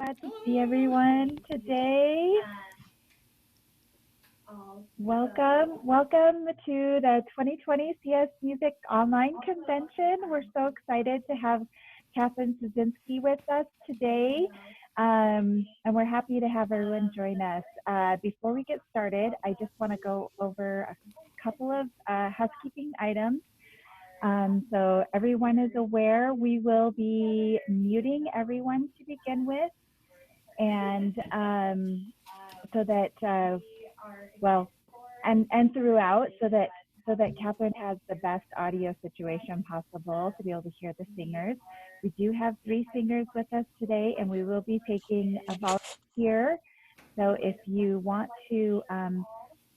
Glad to see everyone today. Welcome to the 2020 CS Music Online Convention. We're so excited to have Katherine Ciesinski with us today, and we're happy to have everyone join us. Before we get started, I just want to go over a couple of housekeeping items. So everyone is aware, we will be muting everyone to begin with, and so that and throughout, so that Katherine has the best audio situation possible to be able to hear the singers. We do have 3 singers with us today, and we will be taking a volunteer. So if you want to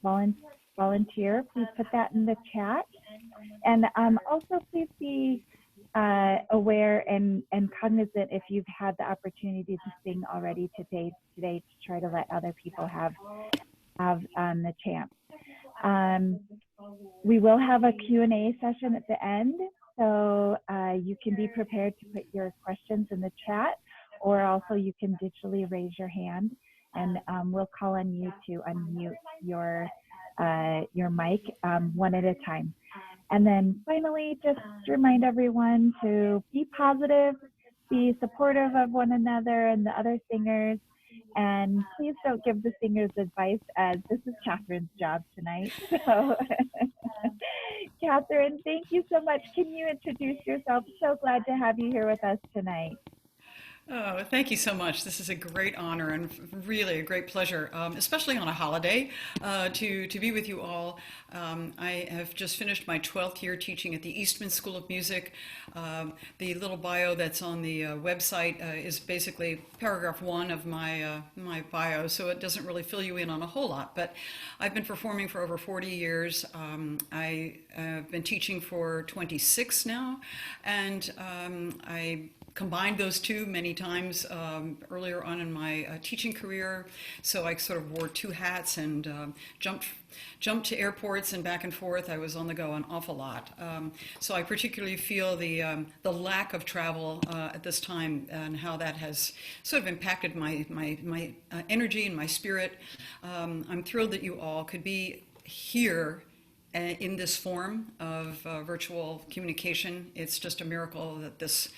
volunteer, please put that in the chat. And also please be aware and cognizant if you've had the opportunity to sing already today to try to let other people have the chance. We will have a Q&A session at the end, so you can be prepared to put your questions in the chat, or also you can digitally raise your hand, and we'll call on you to unmute your mic one at a time. And then finally, just to remind everyone to be positive, be supportive of one another and the other singers, and please don't give the singers advice, as this is Katherine's job tonight. So, Katherine, thank you so much. Can you introduce yourself? So glad to have you here with us tonight. Oh, thank you so much. This is a great honor and really a great pleasure, especially on a holiday, to be with you all. I have just finished my 12th year teaching at the Eastman School of Music. The little bio that's on the website is basically paragraph 1 of my bio, so it doesn't really fill you in on a whole lot. But I've been performing for over 40 years. I've been teaching for 26 now, and I combined those two many times earlier on in my teaching career. So I sort of wore 2 hats and jumped to airports and back and forth. I was on the go an awful lot. So I particularly feel the lack of travel at this time, and how that has sort of impacted my energy and my spirit. I'm thrilled that you all could be here in this form of virtual communication. It's just a miracle that this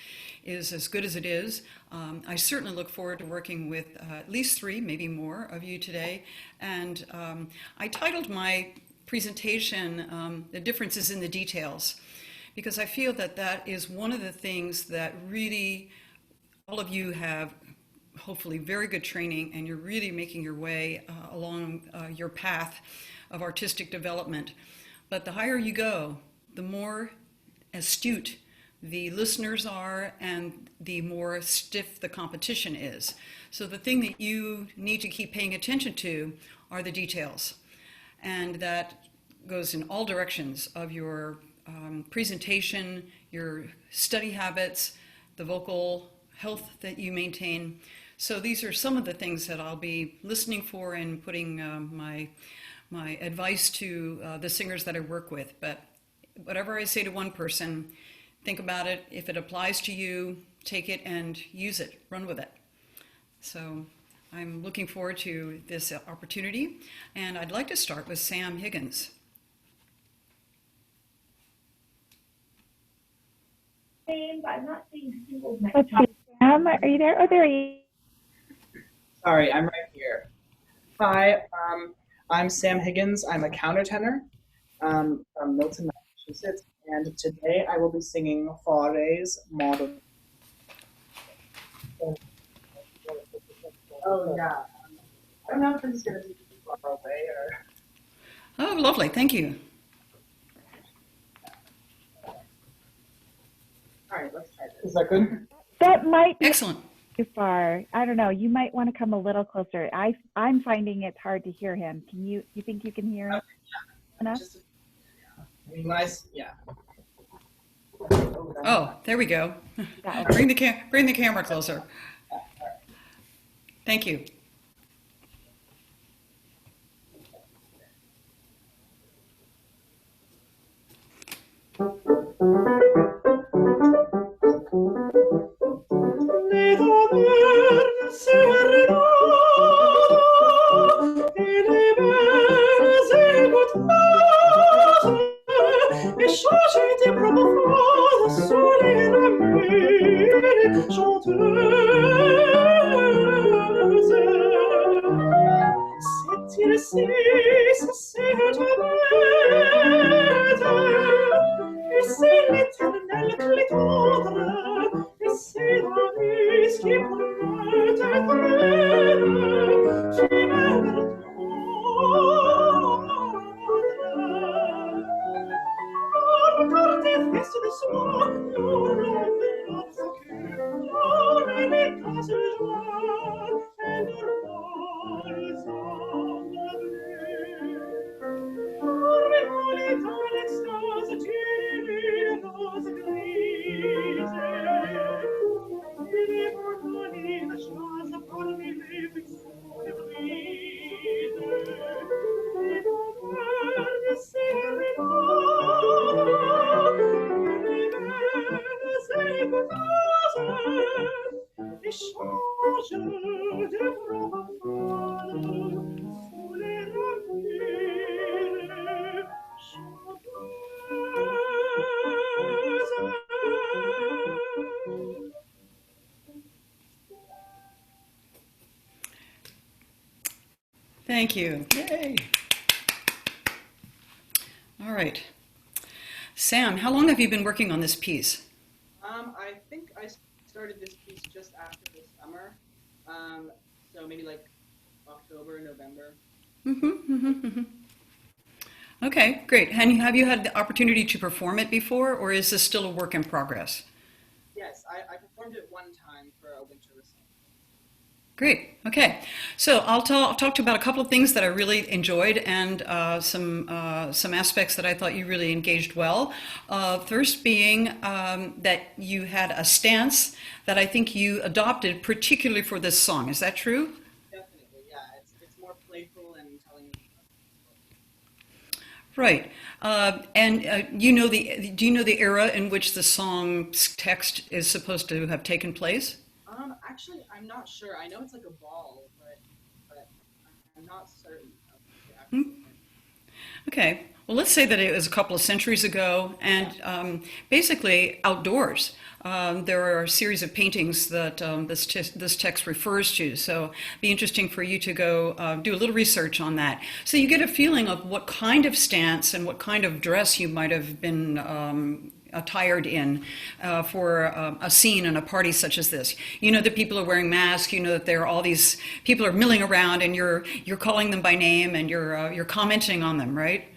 is as good as it is. I certainly look forward to working with at least 3, maybe more of you today. And I titled my presentation, The Differences in the Details, because I feel that that is one of the things that really all of you have hopefully very good training, and you're really making your way along your path of artistic development. But the higher you go, the more astute the listeners are, and the more stiff the competition is. So the thing that you need to keep paying attention to are the details. And that goes in all directions of your presentation, your study habits, the vocal health that you maintain. So these are some of the things that I'll be listening for and putting my advice to the singers that I work with. But whatever I say to one person, think about it. If it applies to you, take it and use it, run with it. So I'm looking forward to this opportunity, and I'd like to start with Sam Higgins. I'm not seeing singles next time. Sam, are you there? Oh, there he is. Sorry, I'm right here. Hi, I'm Sam Higgins. I'm a countertenor from Milton, Massachusetts, and today I will be singing Fauré's Model. Oh yeah, I don't know if this is going to be too far away or. Oh, lovely, thank you. All right, let's try this. Is that good? That might be Excellent. too far. I don't know. You might want to come a little closer. I'm finding it's hard to hear him. You think you can hear him enough? I mean, nice, yeah. Oh, there we go. Bring the camera closer. Thank you. Le Thank you. Yay. All right. Sam, how long have you been working on this piece? I think I started this piece just after the summer, so maybe like October, November. Okay, great. And have you had the opportunity to perform it before, or is this still a work in progress? Yes, I performed it one time for a winter recital. Great. Okay. So I'll talk to you about a couple of things that I really enjoyed and some aspects that I thought you really engaged well. First being that you had a stance that I think you adopted particularly for this song. Is that true? Definitely, yeah. It's more playful and telling. Right. Do you know the era in which the song's text is supposed to have taken place? Actually, I'm not sure. I know it's like a ball, but I'm not certain of the actual point. Okay. Well, let's say that it was a couple of centuries ago, and basically outdoors. There are a series of paintings that this text refers to, so it'd be interesting for you to go do a little research on that. So you get a feeling of what kind of stance and what kind of dress you might have been attired in for a scene and a party such as this. You know that people are wearing masks. You know that there are all these people are milling around, and you're calling them by name and you're commenting on them, right?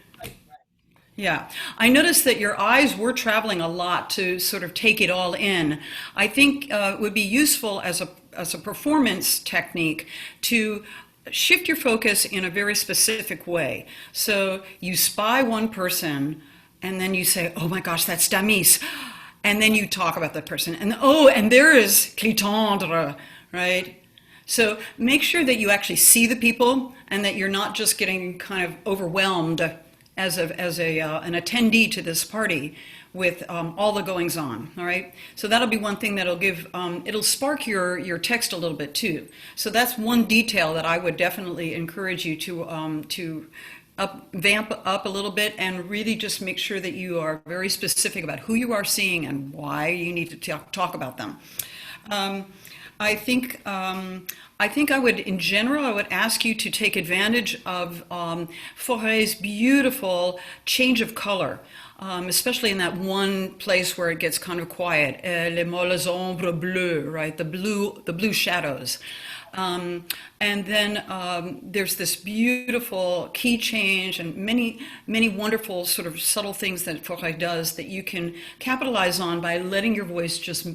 Yeah, I noticed that your eyes were traveling a lot to sort of take it all in. I think it would be useful as a performance technique to shift your focus in a very specific way. So you spy one person, and then you say, "Oh my gosh, that's Damis," and then you talk about that person, and and there is Clitandre, right? So make sure that you actually see the people, and that you're not just getting kind of overwhelmed as an attendee to this party with all the goings on. All right, so that'll be one thing that'll give it'll spark your text a little bit too. So that's one detail that I would definitely encourage you to vamp up a little bit and really just make sure that you are very specific about who you are seeing and why you need to talk about them. I think I would, in general, I would ask you to take advantage of Fauré's beautiful change of color, especially in that one place where it gets kind of quiet. Les molles ombres bleues, right? The blue shadows. And then there's this beautiful key change and many wonderful sort of subtle things that Fauré does that you can capitalize on by letting your voice just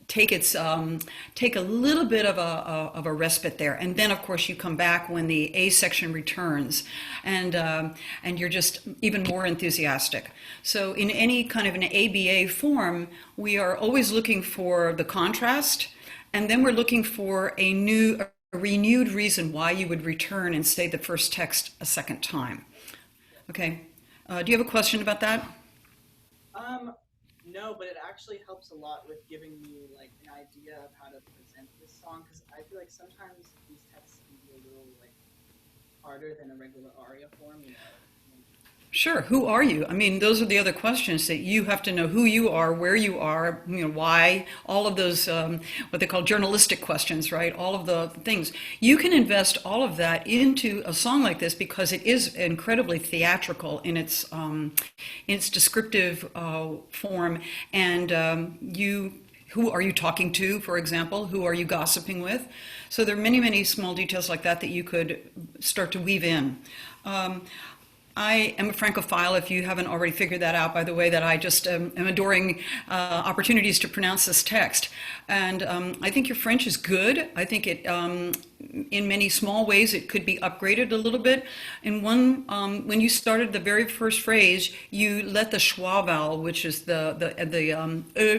take a little bit of a respite there, and then of course you come back when the A section returns, and you're just even more enthusiastic. So in any kind of an ABA form, we are always looking for the contrast, and then we're looking for a renewed reason why you would return and say the first text a second time. Okay, do you have a question about that? No, but it actually helps a lot with giving me like an idea of how to present this song, because I feel like sometimes these texts can be a little like harder than a regular aria form, you know. Sure. Who are you? I mean, those are the other questions that you have to know who you are, where you are, why, all of those, what they call journalistic questions, right? All of the things. You can invest all of that into a song like this because it is incredibly theatrical in its descriptive form, and you who are you talking to, for example? Who are you gossiping with? So there are many, many small details like that that you could start to weave in. I am a Francophile, if you haven't already figured that out, by the way, that I just am adoring opportunities to pronounce this text. And I think your French is good. I think it, in many small ways, it could be upgraded a little bit. In one, when you started the very first phrase, you let the schwa vowel, which is the e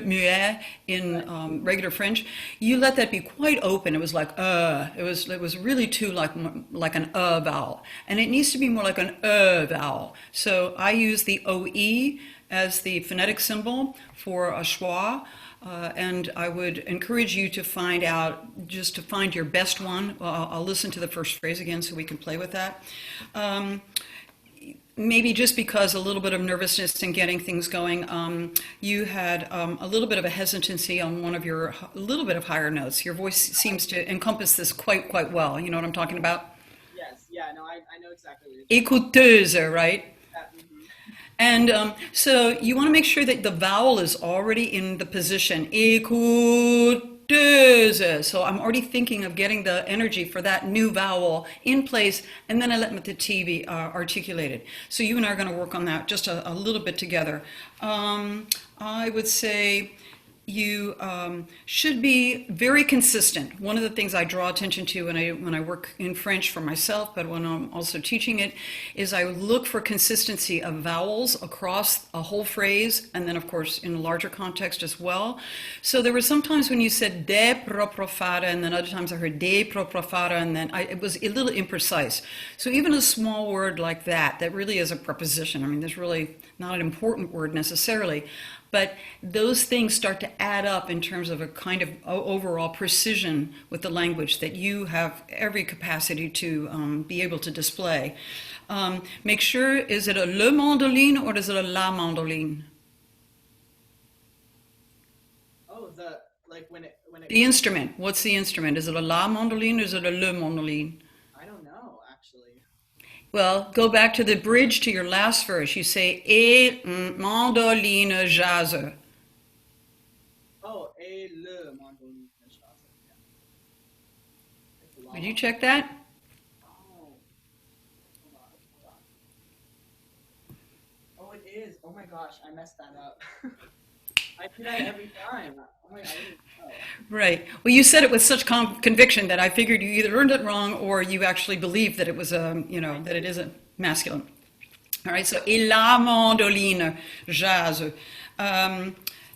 muet in regular French, you let that be quite open. It was like it was really too like an vowel, and it needs to be more like an vowel. So I use the OE as the phonetic symbol for a schwa. And I would encourage you to find out, just to find your best one. I'll listen to the first phrase again so we can play with that. Maybe just because a little bit of nervousness in getting things going, you had a little bit of a hesitancy on one of your, a little bit of higher notes. Your voice seems to encompass this quite well. You know what I'm talking about? Yes, yeah, no, I know exactly what you're talking Écouteuse, right? about. And so you want to make sure that the vowel is already in the position. Écouteuse. So I'm already thinking of getting the energy for that new vowel in place, and then I let the T be articulated. So you and I are going to work on that just a little bit together. I would say you should be very consistent. One of the things I draw attention to when I work in French for myself, but when I'm also teaching it, is I look for consistency of vowels across a whole phrase, and then of course in a larger context as well. So there were some times when you said de proprio fare, and then other times I heard de proprio fare, and then it was a little imprecise. So even a small word like that really is a preposition. I mean, there's really not an important word necessarily, but those things start to add up in terms of a kind of overall precision with the language that you have every capacity to be able to display. Make sure, is it a le mandoline or is it a la mandoline? Oh, when it The instrument, what's the instrument? Is it a la mandoline or is it a le mandoline? I don't know, actually. Well, go back to the bridge to your last verse. You say, et mandoline jase. Oh, et le mandoline jase. Yeah. Would you check that? Oh, hold on. Oh, it is. Oh my gosh, I messed that up. I do that every time. Oh my, I didn't know. Right. Well, you said it with such conviction that I figured you either learned it wrong or you actually believed that it was that it isn't masculine. All right. So, et la mandoline jase.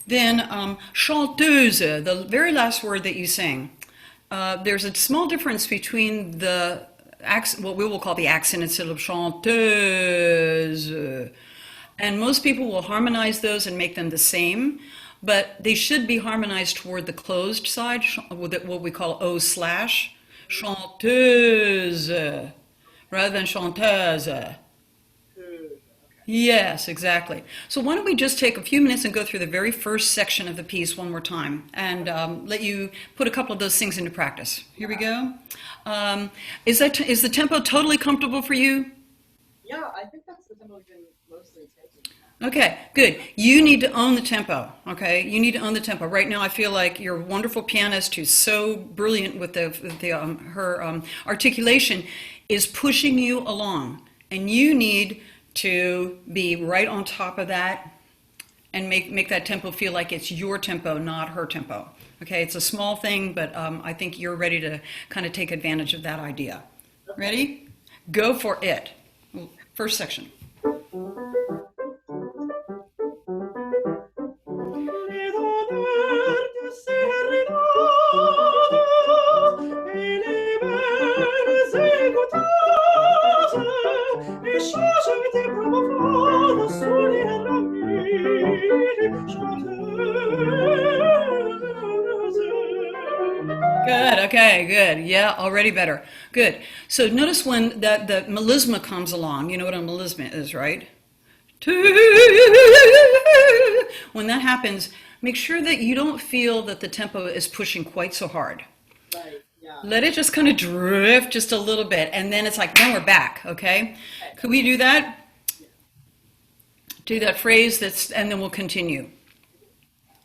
Then chanteuse, the very last word that you sang. There's a small difference between the what we will call the accented syllable chanteuse, and most people will harmonize those and make them the same. But they should be harmonized toward the closed side, what we call O/, chanteuse, rather than chanteuse. Yes, exactly. So why don't we just take a few minutes and go through the very first section of the piece one more time and let you put a couple of those things into practice. Here we go. Is the tempo totally comfortable for you? Yeah, I think that's the tempo we've been mostly taking. Okay, good. You need to own the tempo, okay? You need to own the tempo. Right now I feel like your wonderful pianist who's so brilliant with her articulation is pushing you along, and you need to be right on top of that and make that tempo feel like it's your tempo, not her tempo. Okay, it's a small thing, but I think you're ready to kind of take advantage of that idea. Ready? Go for it. First section. Good, okay, good. Yeah, already better. Good. So notice when the melisma comes along, you know what a melisma is, right? When that happens, make sure that you don't feel that the tempo is pushing quite so hard. Right, yeah. Let it just kind of drift just a little bit, and then it's like, then we're back, okay? Could we do that? Do that phrase, and then we'll continue. Do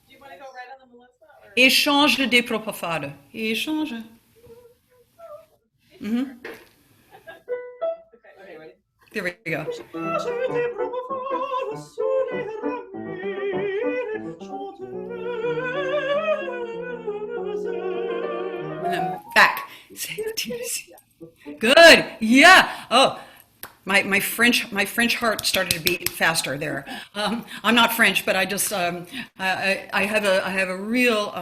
you want to go right on the melissa? Or? Échange des propos fado. Échange. Mhm. Okay, ready? There we go. And then back. Good. Yeah. Oh, my French heart started to beat faster there. I'm not French, but I have a real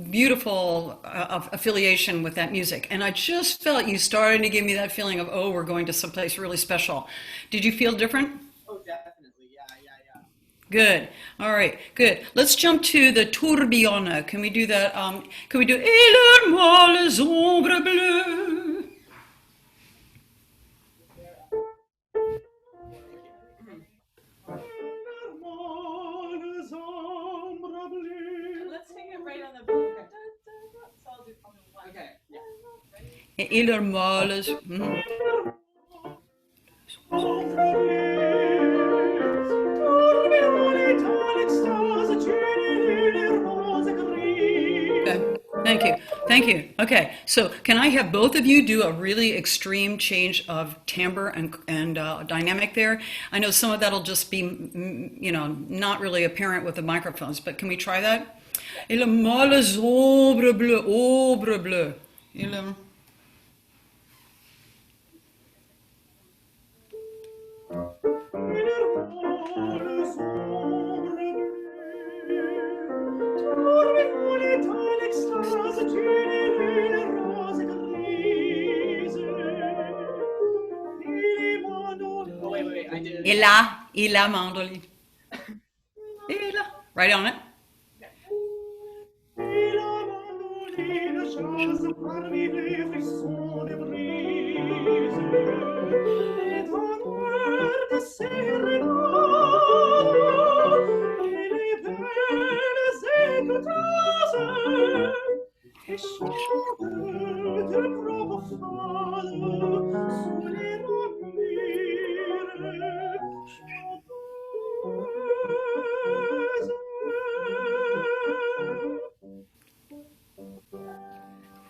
beautiful affiliation with that music, and I just felt you started to give me that feeling of, oh, we're going to someplace really special. Did you feel different? Oh, definitely. Yeah. Good. All right. Good. Let's jump to the tourbillon. Can we do that? Can we do Et leur les ombres bleues? Let's sing it right on the beat. Okay. So I'll do one. Okay. Yeah. Et leur molles. Okay. Thank you. Thank you. Okay. So can I have both of you do a really extreme change of timbre and dynamic there? I know some of that'll just be, not really apparent with the microphones, but can we try that? Et le molles ombres bleues, ombres bleues. Et le... Oh, wait. I did it. Et la mandoline. Et la. Right on it.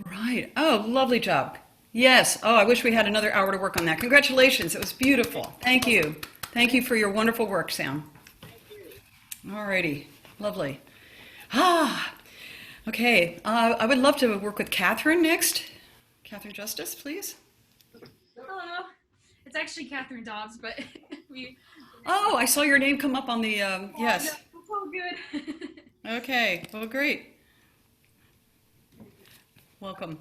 Right. Oh, lovely job. Yes. Oh, I wish we had another hour to work on that. Congratulations. It was beautiful. Thank you. Thank you for your wonderful work, Sam. All righty. Lovely. Ah, okay. I would love to work with Catherine next. Catherine Justice, please. Hello. It's actually Catherine Dobbs, but we. Oh, I saw your name come up on the, yes. It's all good. Okay. Well, great. Welcome.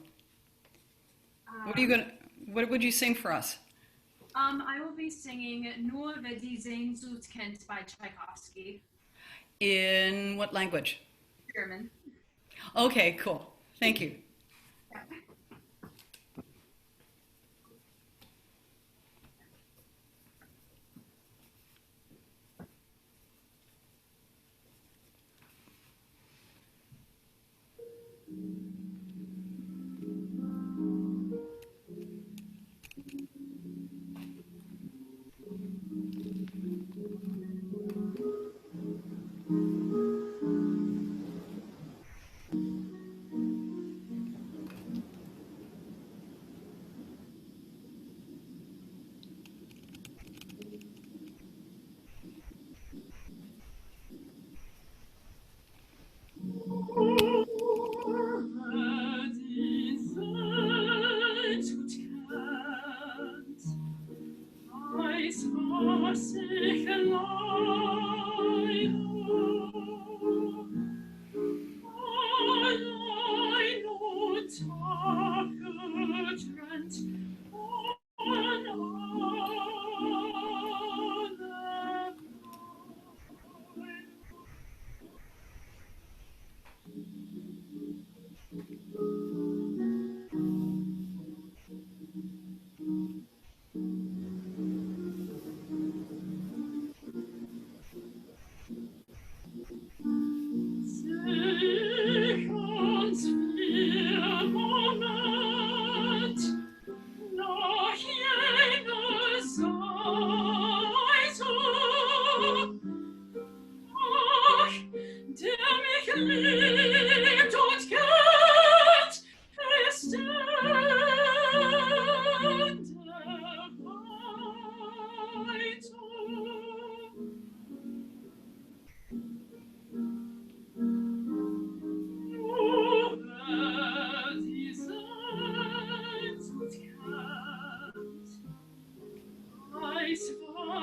What would you sing for us? I will be singing Nur wer die Sehnsucht kennt by Tchaikovsky. In what language? German. Okay, cool. Thank you.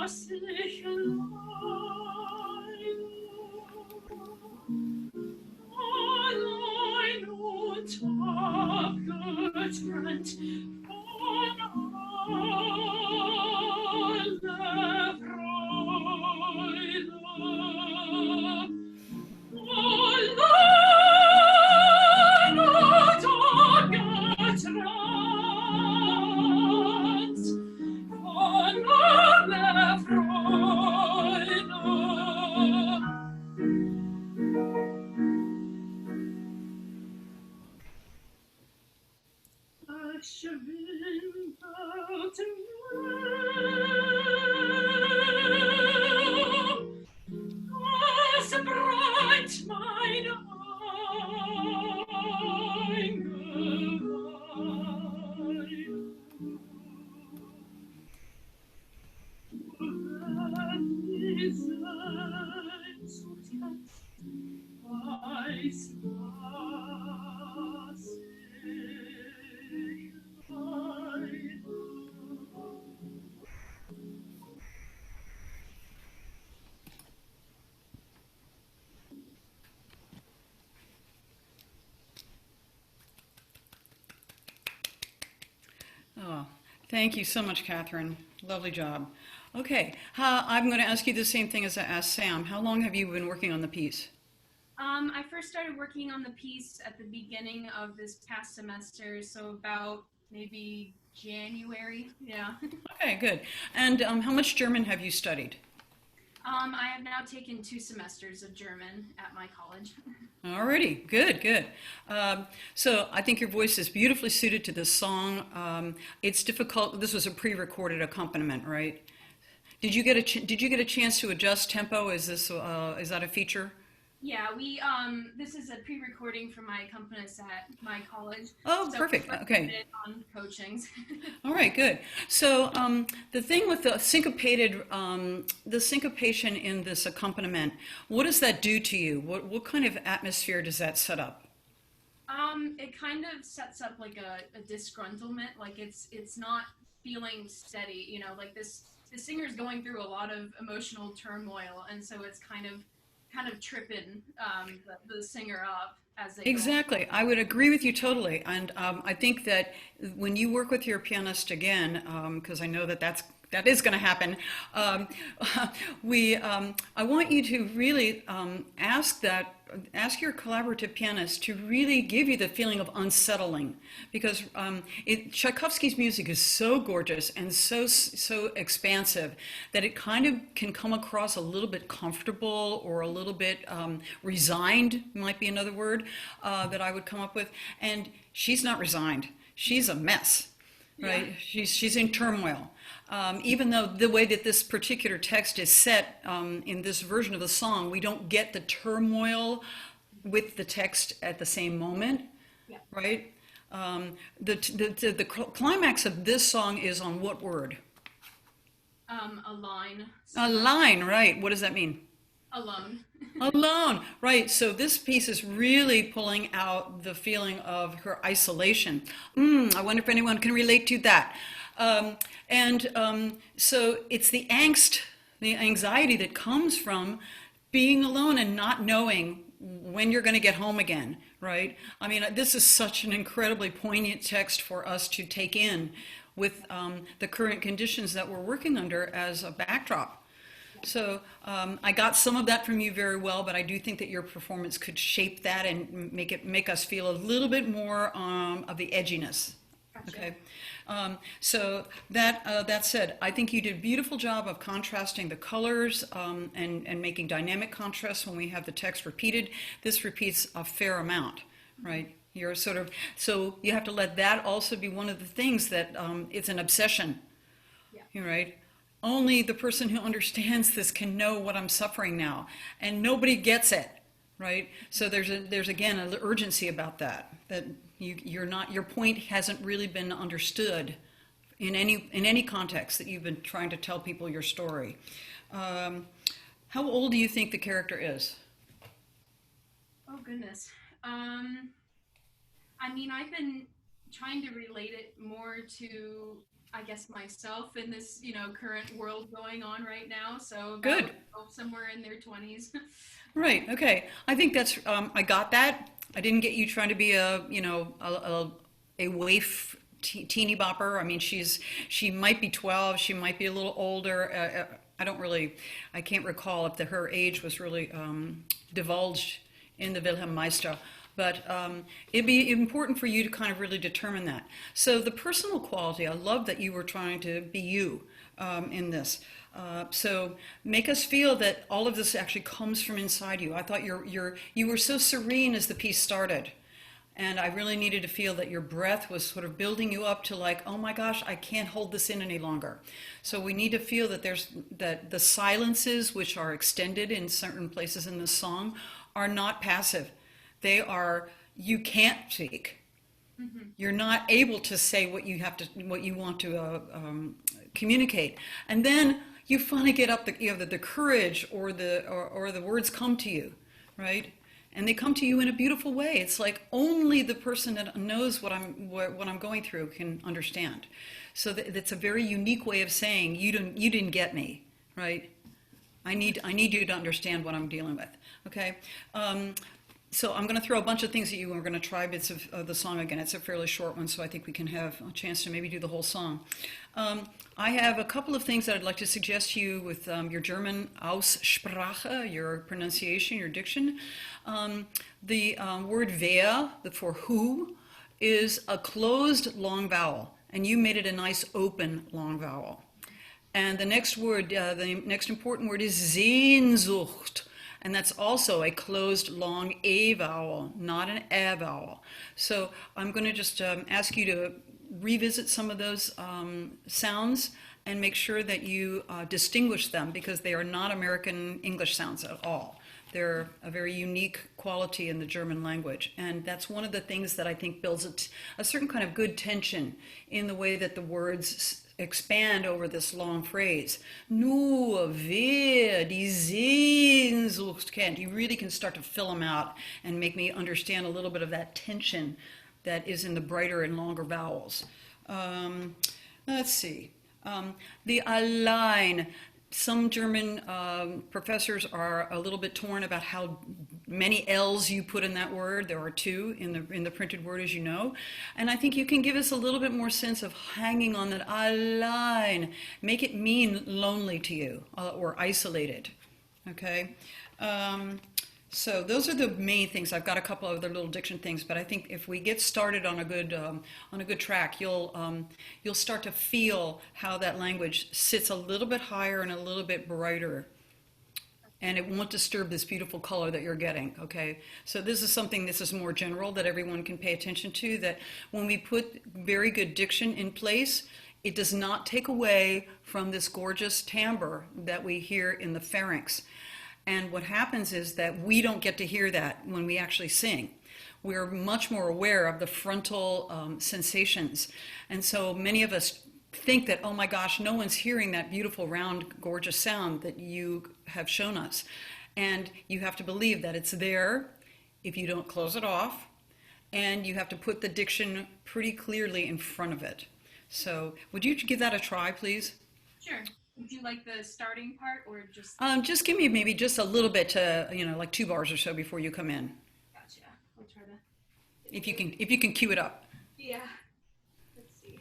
sich allein und abgetrennt von aller Freude. Allein und abgetrennt von aller Freude. Verschwindet mir, es brennt mein Eingeweih. Die Sehnsucht kennst, weiß, was ich leide. Oh, thank you so much, Catherine. Lovely job. Okay, I'm going to ask you the same thing as I asked Sam. How long have you been working on the piece? I first started working on the piece at the beginning of this past semester, so about maybe January, yeah. Okay, good. And how much German have you studied? I have now taken 2 semesters of German at my college. Alrighty, good, good. So I think your voice is beautifully suited to this song. It's difficult. This was a pre-recorded accompaniment, right? Did you get a chance to adjust tempo? Is that a feature? Yeah, this is a pre-recording for my accompanist at my college. Oh, so perfect. Okay. On coachings. All right, good. So the thing with the syncopation in this accompaniment, what does that do to you? What kind of atmosphere does that set up? It kind of sets up like a disgruntlement, like it's not feeling steady, you know, like the singer's going through a lot of emotional turmoil, and so it's kind of tripping the singer up as they Exactly. I would agree with you totally. And I think that when you work with your pianist again, because I know that is going to happen, I want you to really ask your collaborative pianist to really give you the feeling of unsettling, because Tchaikovsky's music is so gorgeous and so expansive that it kind of can come across a little bit comfortable or a little bit resigned, might be another word that I would come up with. And she's not resigned. She's a mess, right? Yeah. She's in turmoil. Even though the way that this particular text is set in this version of the song, we don't get the turmoil with the text at the same moment, right? The climax of this song is on what word? A line. A line, right. What does that mean? Alone. Alone, right. So this piece is really pulling out the feeling of her isolation. I wonder if anyone can relate to that. So it's the angst, the anxiety that comes from being alone and not knowing when you're going to get home again, right? I mean, this is such an incredibly poignant text for us to take in with the current conditions that we're working under as a backdrop. So I got some of that from you very well, but I do think that your performance could shape that and make us feel a little bit more of the edginess. Gotcha. Okay. So that said, I think you did a beautiful job of contrasting the colors and making dynamic contrasts when we have the text repeated. This repeats a fair amount, right? You're so you have to let that also be one of the things that it's an obsession, right? Only the person who understands this can know what I'm suffering now, and nobody gets it, right? So there's again an urgency about that your point hasn't really been understood in any context that you've been trying to tell people your story. How old do you think the character is? Oh goodness. I mean, I've been trying to relate it more to I guess, myself in this, current world going on right now. So about Good. somewhere in their 20s. Right. Okay. I think that's, I got that. I didn't get you trying to be a, a waif teeny bopper. I mean, she might be 12. She might be a little older. I can't recall if her age was really divulged in the Wilhelm Meister. But it'd be important for you to kind of really determine that. So the personal quality, I love that you were trying to be you in this. So make us feel that all of this actually comes from inside you. I thought you were so serene as the piece started. And I really needed to feel that your breath was sort of building you up to like, oh my gosh, I can't hold this in any longer. So we need to feel that the silences, which are extended in certain places in this song, are not passive. They are, you can't speak. Mm-hmm. You're not able to say what you want to communicate. And then you finally get up the courage or the words come to you, right? And they come to you in a beautiful way. It's like only the person that knows what I'm going through can understand. So that's a very unique way of saying you didn't get me, right? I need you to understand what I'm dealing with. Okay. So I'm going to throw a bunch of things at you, and we're going to try bits of the song again. It's a fairly short one, so I think we can have a chance to maybe do the whole song. I have a couple of things that I'd like to suggest to you with your German Aussprache, your pronunciation, your diction. The word wer, for who, is a closed long vowel, and you made it a nice open long vowel. And the next word, the next important word is Sehnsucht. And that's also a closed long A vowel, not an A vowel. So I'm going to just ask you to revisit some of those sounds and make sure that you distinguish them, because they are not American English sounds at all. They're a very unique quality in the German language. And that's one of the things that I think builds a certain kind of good tension in the way that the words expand over this long phrase. Nur wer die Sehnsucht kennt. You really can start to fill them out and make me understand a little bit of that tension that is in the brighter and longer vowels. Let's see. The allein. Some German professors are a little bit torn about how many L's you put in that word. There are 2 in the printed word, as you know. And I think you can give us a little bit more sense of hanging on that allein. Make it mean lonely to you or isolated. Okay? So those are the main things. I've got a couple of other little diction things, but I think if we get started on a good track, you'll start to feel how that language sits a little bit higher and a little bit brighter, and it won't disturb this beautiful color that you're getting. Okay, so this is more general that everyone can pay attention to. That when we put very good diction in place, it does not take away from this gorgeous timbre that we hear in the pharynx. And what happens is that we don't get to hear that when we actually sing. We're much more aware of the frontal sensations. And so many of us think that, oh my gosh, no one's hearing that beautiful, round, gorgeous sound that you have shown us. And you have to believe that it's there if you don't close it off. And you have to put the diction pretty clearly in front of it. So would you give that a try, please? Sure. Would you like the starting part or just? Just give me maybe just a little bit to, like 2 bars or so before you come in. Gotcha. I'll try to. If you can cue it up. Yeah. Let's see.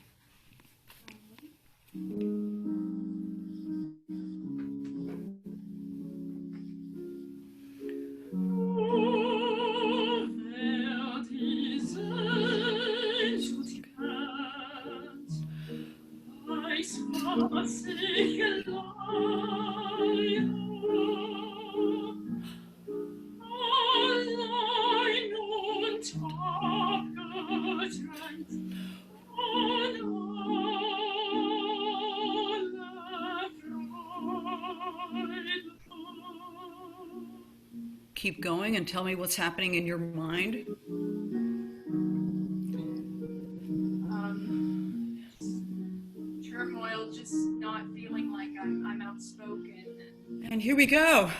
Keep going and tell me what's happening in your mind. Turmoil, just not feeling like I'm outspoken. And here we go.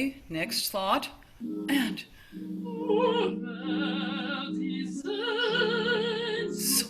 Okay, next thought. And so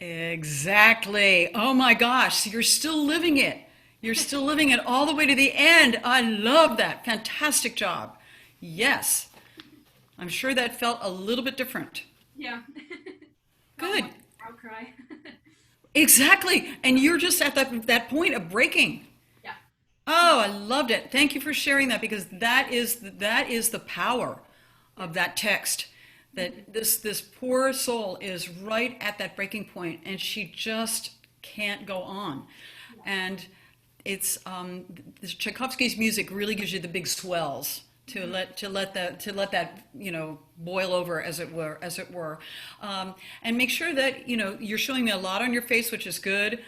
exactly. Oh my gosh, so you're still living it. You're still living it all the way to the end. I love that. Fantastic job. Yes. I'm sure that felt a little bit different. Yeah. Good. I'll cry. Exactly. And you're just at that point of breaking. Yeah. Oh, I loved it. Thank you for sharing that, because that is the power of that text. That this poor soul is right at that breaking point, and she just can't go on. And it's Tchaikovsky's music really gives you the big swells to let that boil over, as it were, and make sure that you're showing me a lot on your face, which is good.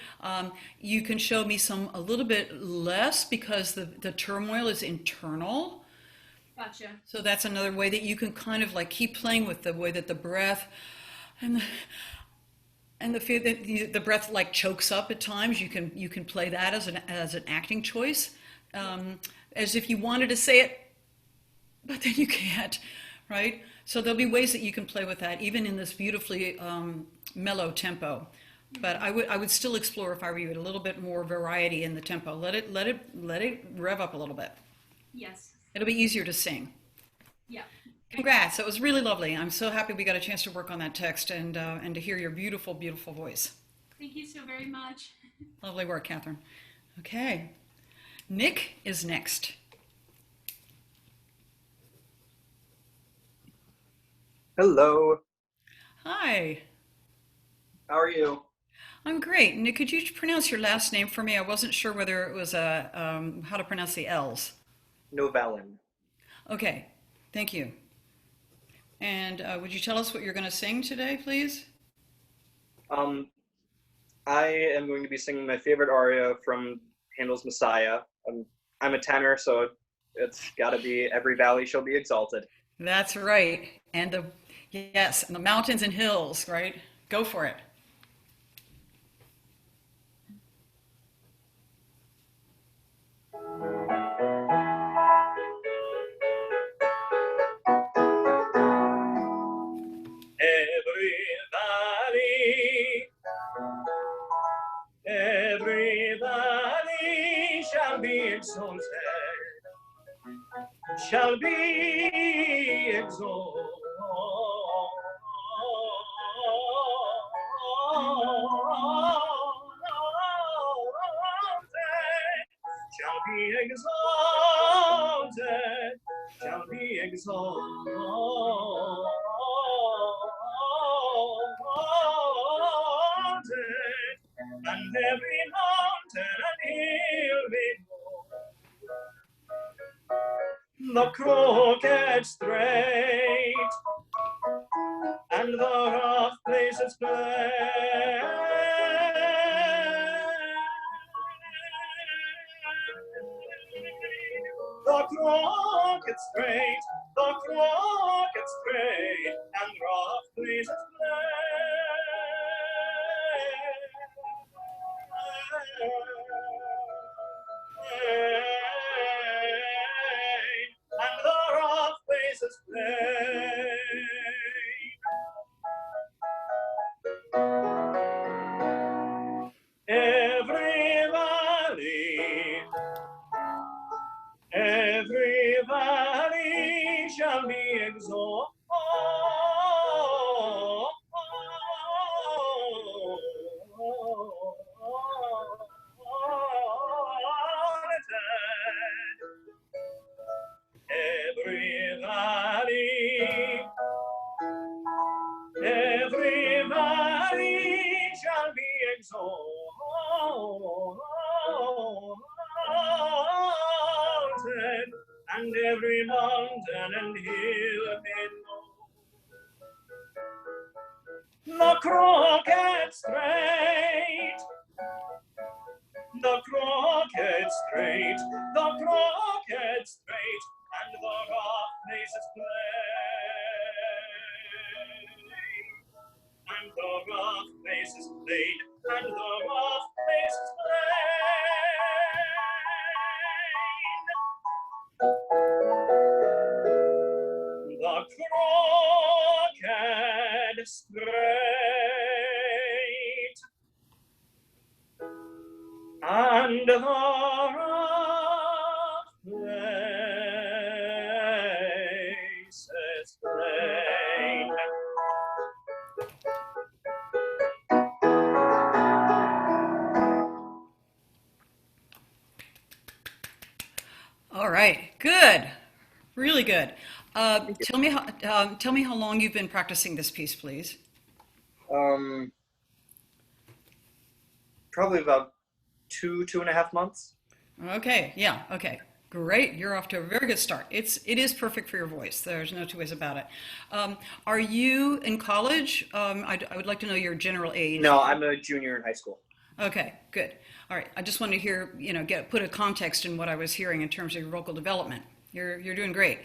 You can show me a little bit less, because the turmoil is internal. Gotcha. So that's another way that you can kind of like keep playing with the way that the breath and the feel that the breath like chokes up at times. You can play that as an acting choice, as if you wanted to say it, but then you can't, right? So there'll be ways that you can play with that, even in this beautifully mellow tempo. But I would still explore, if I were you, a little bit more variety in the tempo. Let it rev up a little bit. Yes. It'll be easier to sing. Yeah. Congrats, it was really lovely. I'm so happy we got a chance to work on that text and to hear your beautiful, beautiful voice. Thank you so very much. Lovely work, Catherine. Okay, Nick is next. Hello. Hi. How are you? I'm great. Nick, could you pronounce your last name for me? I wasn't sure whether it was how to pronounce the L's. Novellin. Okay, thank you. And would you tell us what you're going to sing today, please? I am going to be singing my favorite aria from Handel's Messiah. I'm a tenor, so it's got to be "Every Valley Shall Be Exalted." That's right. And the mountains and hills, right? Go for it. Every valley shall be exalted, shall be exalted, shall be exalted, shall be exalted, and every mountain and hill be the crooked straight, and the rough places plain. the crooked straight, the crooked straight, and rough places plain, and the rough places plain. Every valley shall be exalted, every valley shall be exalted, and every mountain and hill made known. The crooked straight, the crooked straight, the crooked straight, and the rough places plain, and the rough places plain, and the rough places plain. The crooked straight, and the rough places plain. All right, good, really good. Tell me how long you've been practicing this piece, please. Probably about 2.5 months. Okay, yeah, okay. Great, you're off to a very good start. It is perfect for your voice. There's no two ways about it. Are you in college? I would like to know your general age. No, I'm a junior in high school. Okay, good. All right, I just wanted to hear, put a context in what I was hearing in terms of your vocal development. You're doing great.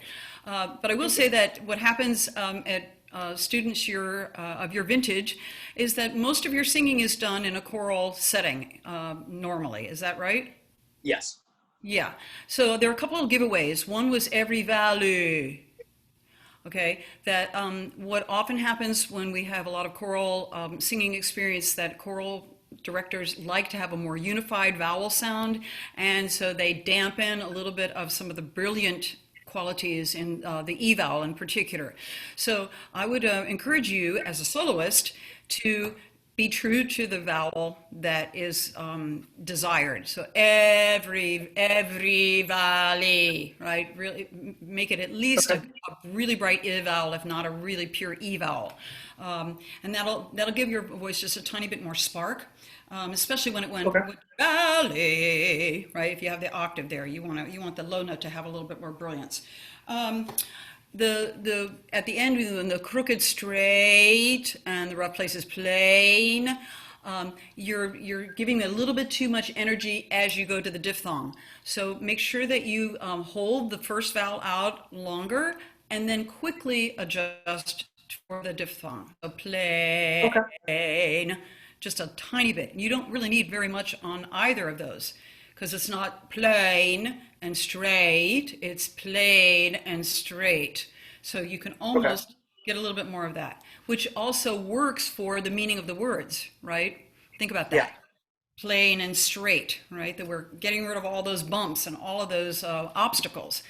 But I will say that what happens at students of your vintage is that most of your singing is done in a choral setting normally. Is that right? Yes. Yeah. So there are a couple of giveaways. One was every valley. Okay, that what often happens when we have a lot of choral singing experience, that choral directors like to have a more unified vowel sound, and so they dampen a little bit of some of the brilliant qualities in the E vowel in particular. So I would encourage you as a soloist to be true to the vowel that is desired. So every valley, right? Really make it at least a really bright I vowel, if not a really pure E vowel. And that'll give your voice just a tiny bit more spark, especially when it went with valley, right? If you have the octave there, you want the low note to have a little bit more brilliance. At the end, when the crooked straight and the rough places plain, you're giving a little bit too much energy as you go to the diphthong. So make sure that you hold the first vowel out longer and then quickly adjust for the diphthong. So plain, just a tiny bit. You don't really need very much on either of those, because it's not plain and straight, it's plain and straight. So you can almost get a little bit more of that, which also works for the meaning of the words, right? Think about that. Yeah. Plain and straight, right? That we're getting rid of all those bumps and all of those obstacles.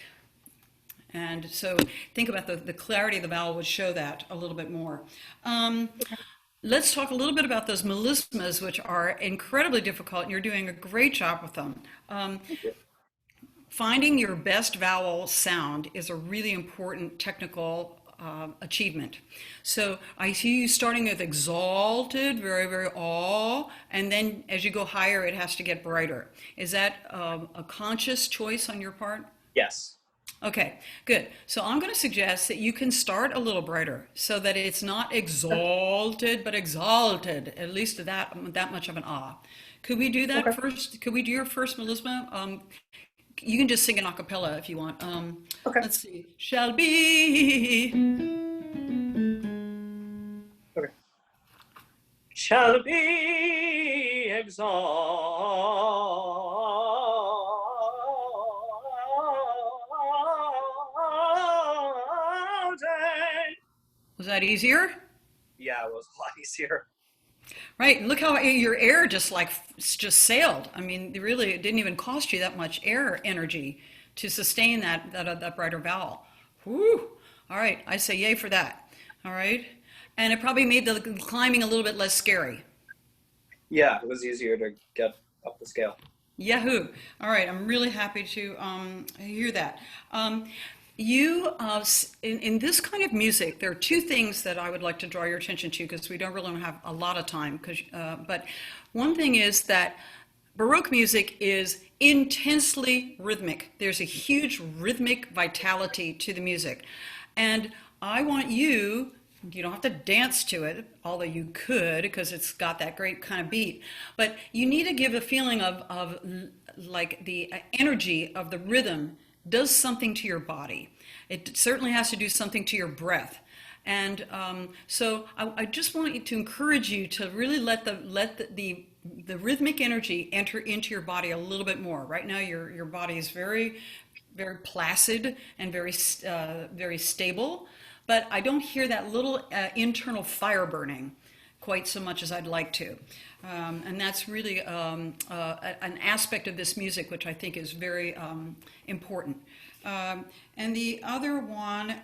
And so think about the clarity of the vowel would show that a little bit more. Let's talk a little bit about those melismas, which are incredibly difficult, and you're doing a great job with them. Finding your best vowel sound is a really important technical achievement. So I see you starting with exalted, very, very aw, and then as you go higher, it has to get brighter. Is that a conscious choice on your part? Yes. Okay, good. So I'm going to suggest that you can start a little brighter so that it's not exalted, but exalted, at least that much of an ah. Could we do that first? Could we do your first melisma? you can just sing an a cappella if you want. Okay. Let's see. Shall be. Okay. Shall be exalted. Was that easier? Yeah, it was a lot easier. Right. Look how your air just sailed. I mean, really, it didn't even cost you that much air energy to sustain that brighter vowel. Whew. All right. I say yay for that. All right. And it probably made the climbing a little bit less scary. Yeah, it was easier to get up the scale. Yahoo! All right, I'm really happy to hear that. In this kind of music, there are two things that I would like to draw your attention to because we don't really have a lot of time. But one thing is that Baroque music is intensely rhythmic. There's a huge rhythmic vitality to the music, and I want you. You don't have to dance to it, although you could because it's got that great kind of beat. But you need to give a feeling of like the energy of the rhythm does something to your body. It certainly has to do something to your breath. And so I just want you to encourage you to really let the rhythmic energy enter into your body a little bit more. Right now, your body is very, very placid and very stable. But I don't hear that little internal fire burning quite so much as I'd like to. And that's really an aspect of this music which I think is very important. And the other one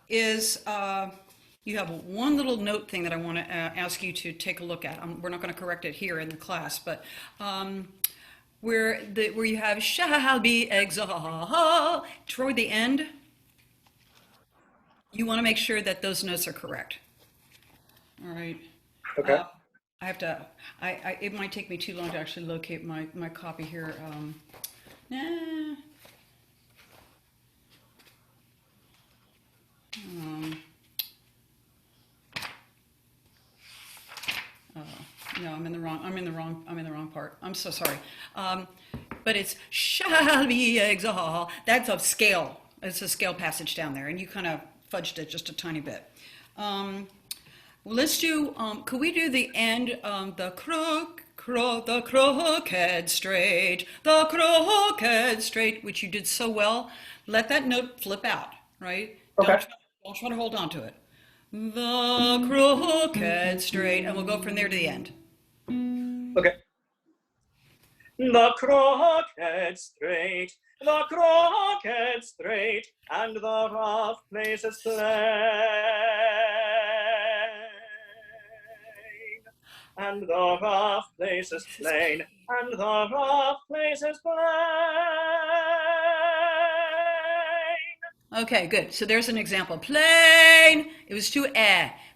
is you have one little note thing that I want to ask you to take a look at. We're not going to correct it here in the class, but where you have shall be exalted toward the end. You want to make sure that those notes are correct. All right. Okay. I have to. It might take me too long to actually locate my copy here. No, I'm in the wrong part. I'm so sorry. But it's shall be exalted. That's a scale. It's a scale passage down there, and you kind of fudged it just a tiny bit. Let's do, could we do the end, the crooked straight, which you did so well. Let that note flip out, right? Okay. Don't try to hold on to it. The crooked straight, and we'll go from there to the end. Okay. The crooked straight, and the rough places plain, and the rough places plain, and the rough places plain. Okay, good. So there's an example. Plain. It was too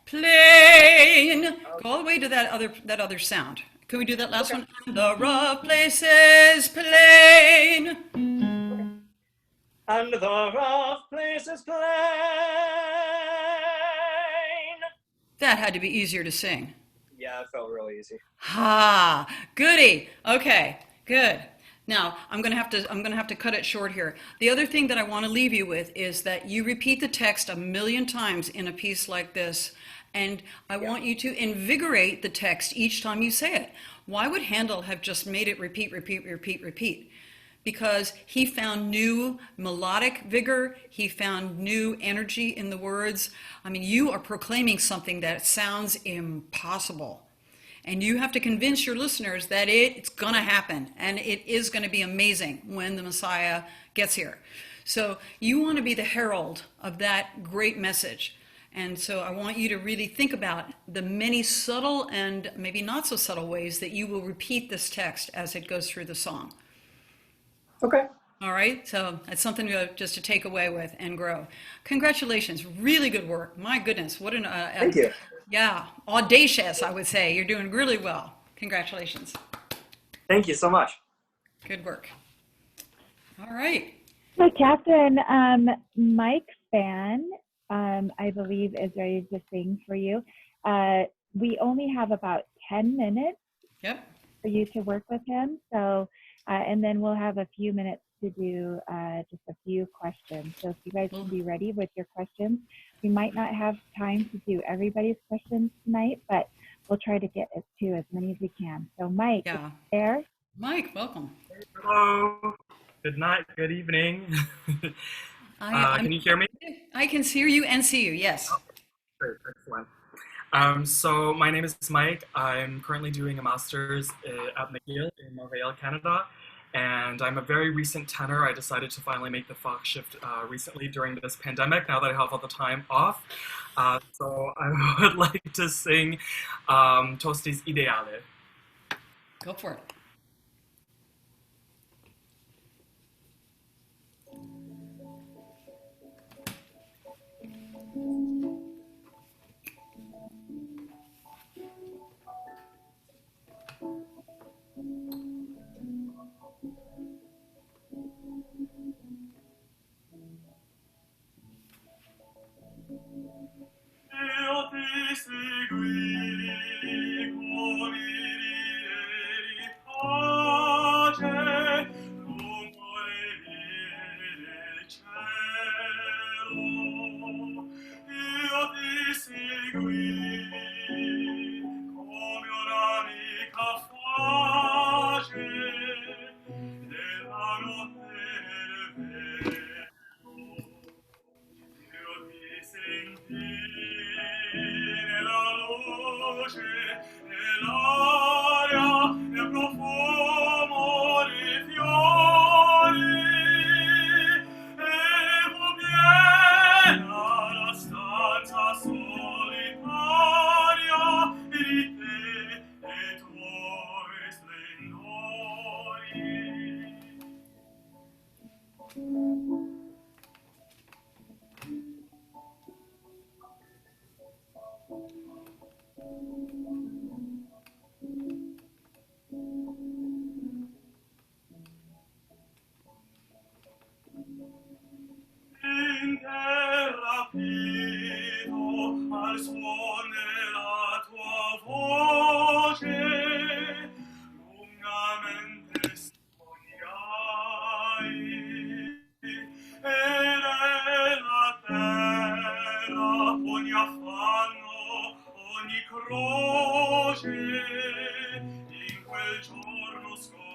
plain. Go all the way to that other sound. Can we do that last one? The rough places plain. And the rough places plain. That had to be easier to sing. Yeah, it felt really easy. Ha, goody. Okay, good. Now I'm gonna have to cut it short here. The other thing that I want to leave you with is that you repeat the text 1,000,000 times in a piece like this, and I want you to invigorate the text each time you say it. Why would Handel have just made it repeat? Because he found new melodic vigor, he found new energy in the words. I mean, you are proclaiming something that sounds impossible. And you have to convince your listeners that it's going to happen, and it is going to be amazing when the Messiah gets here. So you want to be the herald of that great message. And so I want you to really think about the many subtle and maybe not so subtle ways that you will repeat this text as it goes through the song. Okay. All right, so that's something just to take away with and grow. Congratulations, really good work. My goodness, what Thank you. Yeah, audacious, I would say. You're doing really well. Congratulations. Thank you so much. Good work. All right. So Catherine, Mike's fan, I believe, is ready to sing for you. We only have about 10 minutes Yep. for you to work with him. So and then we'll have a few minutes to do just a few questions. So if you guys can be ready with your questions, we might not have time to do everybody's questions tonight, but we'll try to get to as many as we can. So Mike, Yeah. there. Mike, welcome. Hello. Good night. Good evening. Can you hear me? I can hear you and see you, yes. Great, excellent. So my name is Mike. I'm currently doing a master's at McGill in Montreal, Canada. And I'm a very recent tenor. I decided to finally make the Fox shift recently during this pandemic, now that I have all the time off. So I would like to sing Tosti's Ideale. Go for it. Io ti seguì con iri pace, lungo le vie del cielo. Io ti seguì come un'amica pace della notte nel vento. Io ti sentì nella luce, nell'aria, nel profumo dei fiori, e fu piena la stanza solitaria di te e tuoi splendori. In terra fido al suon della tua voce, lungamente sognai, e nella terra ogni affanno, ogni croce, in quel giorno scordai.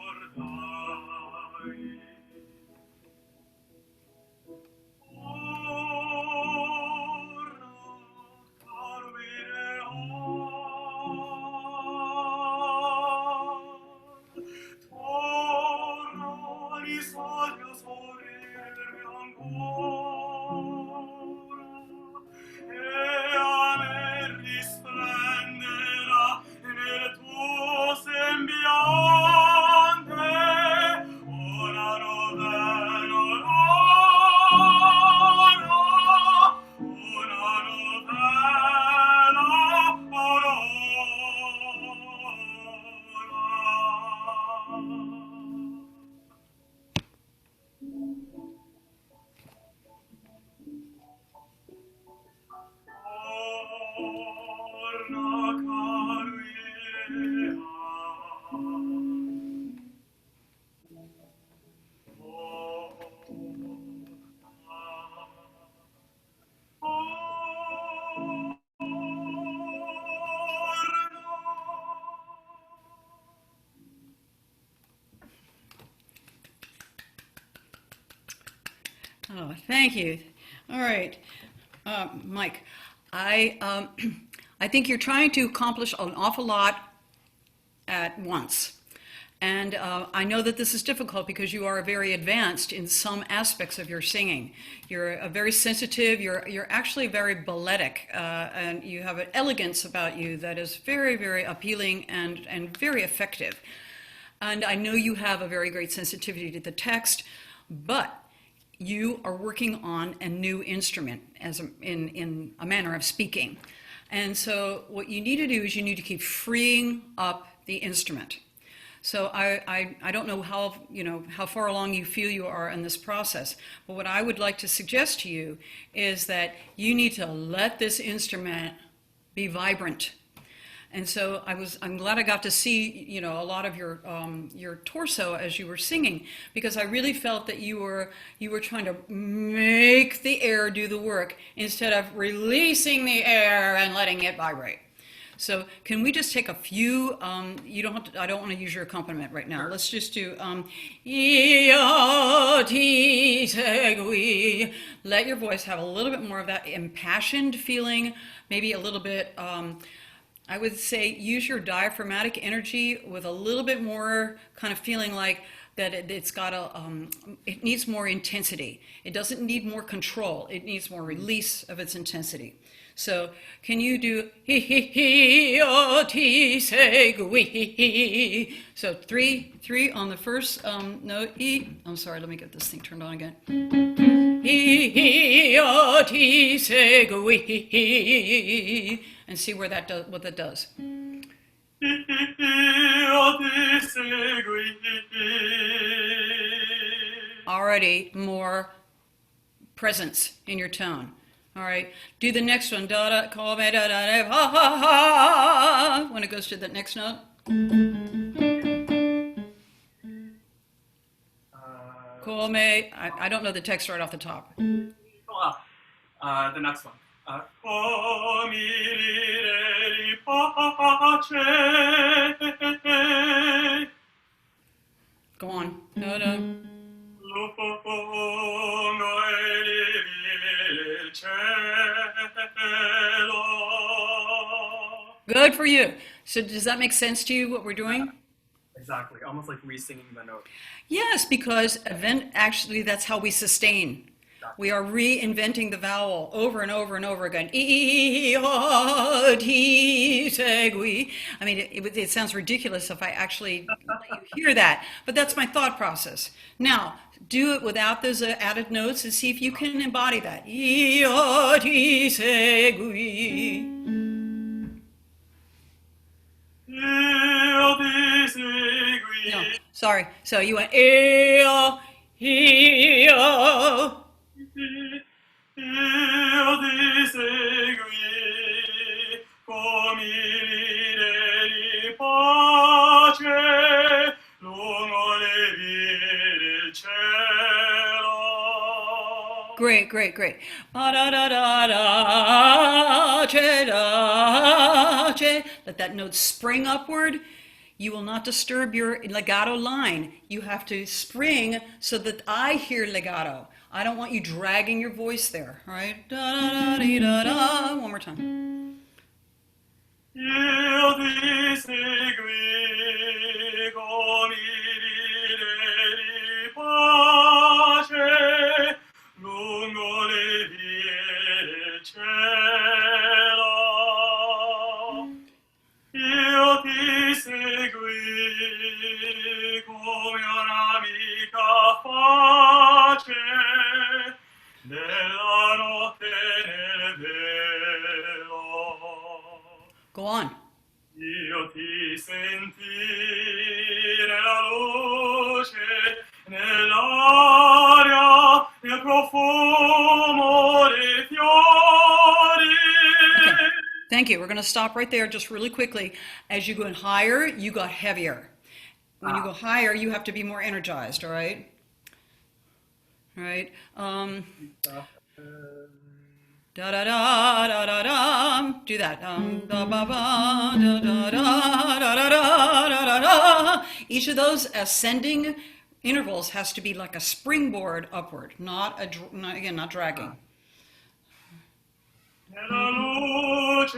Oh, thank you. All right, Mike, I think you're trying to accomplish an awful lot at once. And I know that this is difficult because you are very advanced in some aspects of your singing. You're very sensitive, you're actually very balletic, and you have an elegance about you that is very, very appealing and very effective. And I know you have a very great sensitivity to the text, but you are working on a new instrument in a manner of speaking. And so what you need to do is you need to keep freeing up the instrument. So I don't know how far along you feel you are in this process, but what I would like to suggest to you is that you need to let this instrument be vibrant. And so I'm glad I got to see, a lot of your torso as you were singing, because I really felt that you were trying to make the air do the work instead of releasing the air and letting it vibrate. So can we just take a few, you don't have to, I don't want to use your accompaniment right now. Let's just do, let your voice have a little bit more of that impassioned feeling, maybe a little bit, I would say use your diaphragmatic energy with a little bit more kind of feeling like that it's got it needs more intensity. It doesn't need more control. It needs more release of its intensity. So can you do so three on the first note E. I'm sorry, let me get this thing turned on again. And see where that does, what that does. Already more presence in your tone. All right, do the next one. Da da, call me da da da, ha ha ha. When it goes to the next note. Call me. I don't know the text right off the top. The next one. Go on. Da da. Good for you. So does that make sense to you, what we're doing? Exactly, almost like re-singing the note. Yes, because actually that's how we sustain. We are reinventing the vowel over and over and over again. I mean, it sounds ridiculous if I actually let you hear that, but that's my thought process. Now, do it without those added notes and see if you can embody that. No, sorry. So you went Great, great, great. Let that note spring upward. You will not disturb your legato line. You have to spring so that I hear legato. I don't want you dragging your voice there, all right? One more time. Go on. Io ti senti nella luce, nell'aria, nel profumo dei fiori. Okay. Thank you. We're going to stop right there just really quickly. As you go higher, you got heavier. When you go higher, you have to be more energized, all right? All right. Da da da da da da. Do that. Da ba ba da da da da da da da da. Each of those ascending intervals has to be like a springboard upward, not dragging. Nella luce,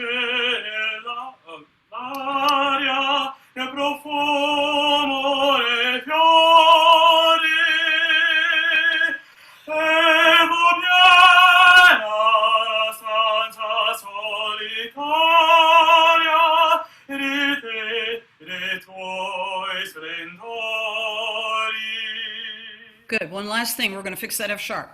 nell'aria, nel profumo dei fiori, evo piena la stanza solitaria di te, dei tuoi splendori. Good. One last thing. We're going to fix that F sharp.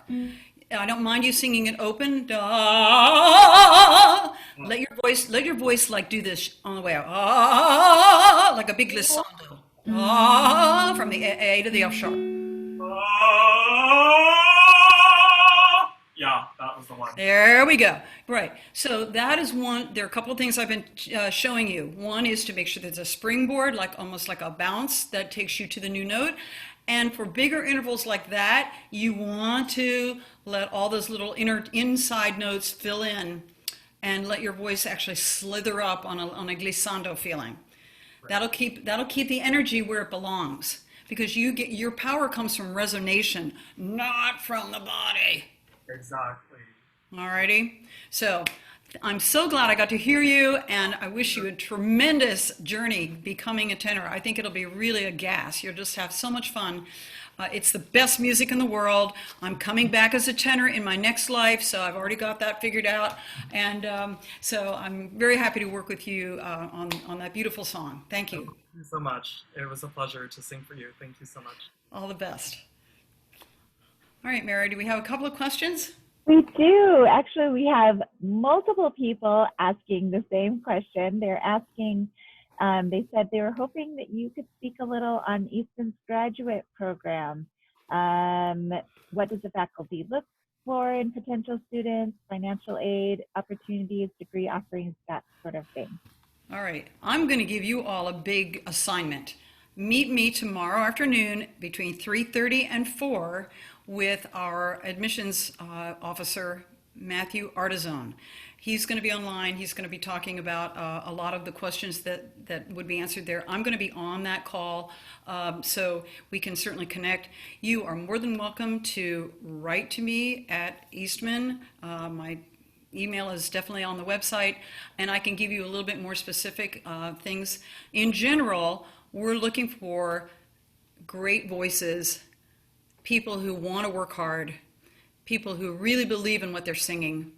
I don't mind you singing it open. Da. Let your voice like do this on the way out. Ah, like a big glissando. Ah, from the A to the F sharp. Yeah, that was the one. There we go. Right. So that is one. There are a couple of things I've been showing you. One is to make sure there's a springboard, like almost like a bounce that takes you to the new note. And for bigger intervals like that, you want to let all those little inside notes fill in and let your voice actually slither up on a glissando feeling. That'll keep the energy where it belongs, because your power comes from resonation, not from the body. Exactly. Alrighty. So I'm so glad I got to hear you, and I wish you a tremendous journey becoming a tenor. I think it'll be really a gas. You'll just have so much fun. It's the best music in the world. I'm coming back as a tenor in my next life, so I've already got that figured out. And so I'm very happy to work with you on that beautiful song. Thank you. Thank you so much. It was a pleasure to sing for you. Thank you so much. All the best. All right, Mary, do we have a couple of questions? We do. Actually, we have multiple people asking the same question. They're asking, they said they were hoping that you could speak a little on Eastman's graduate program. What does the faculty look for in potential students, financial aid, opportunities, degree offerings, that sort of thing? All right, I'm going to give you all a big assignment. Meet me tomorrow afternoon between 3:30 and 4 with our admissions officer, Matthew Artizone. He's going to be online. He's going to be talking about a lot of the questions that would be answered there. I'm going to be on that call, so we can certainly connect. You are more than welcome to write to me at Eastman. My email is definitely on the website, and I can give you a little bit more specific things. In general, we're looking for great voices, people who want to work hard, people who really believe in what they're singing.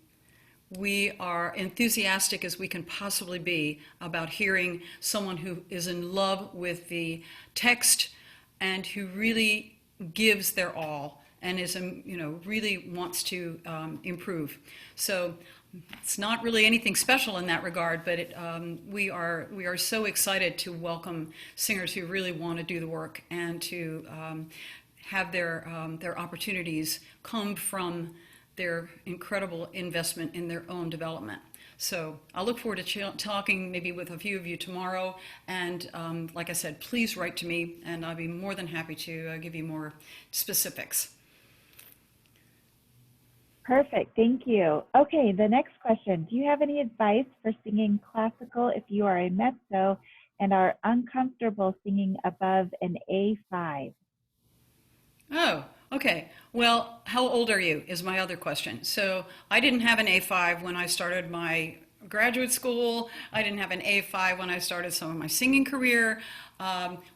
We are enthusiastic as we can possibly be about hearing someone who is in love with the text and who really gives their all and is, really wants to improve. So it's not really anything special in that regard, but we are so excited to welcome singers who really want to do the work and to have their opportunities come from their incredible investment in their own development. So I look forward to talking maybe with a few of you tomorrow. And like I said, please write to me, and I'll be more than happy to give you more specifics. Perfect, thank you. Okay, the next question. Do you have any advice for singing classical if you are a mezzo and are uncomfortable singing above an A5? Oh, okay. Well, how old are you is my other question. So I didn't have an A5 when I started my graduate school. I didn't have an A5 when I started some of my singing career.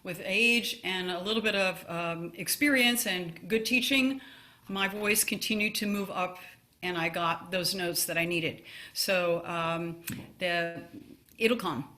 With age and a little bit of experience and good teaching, my voice continued to move up, and I got those notes that I needed. So it'll come.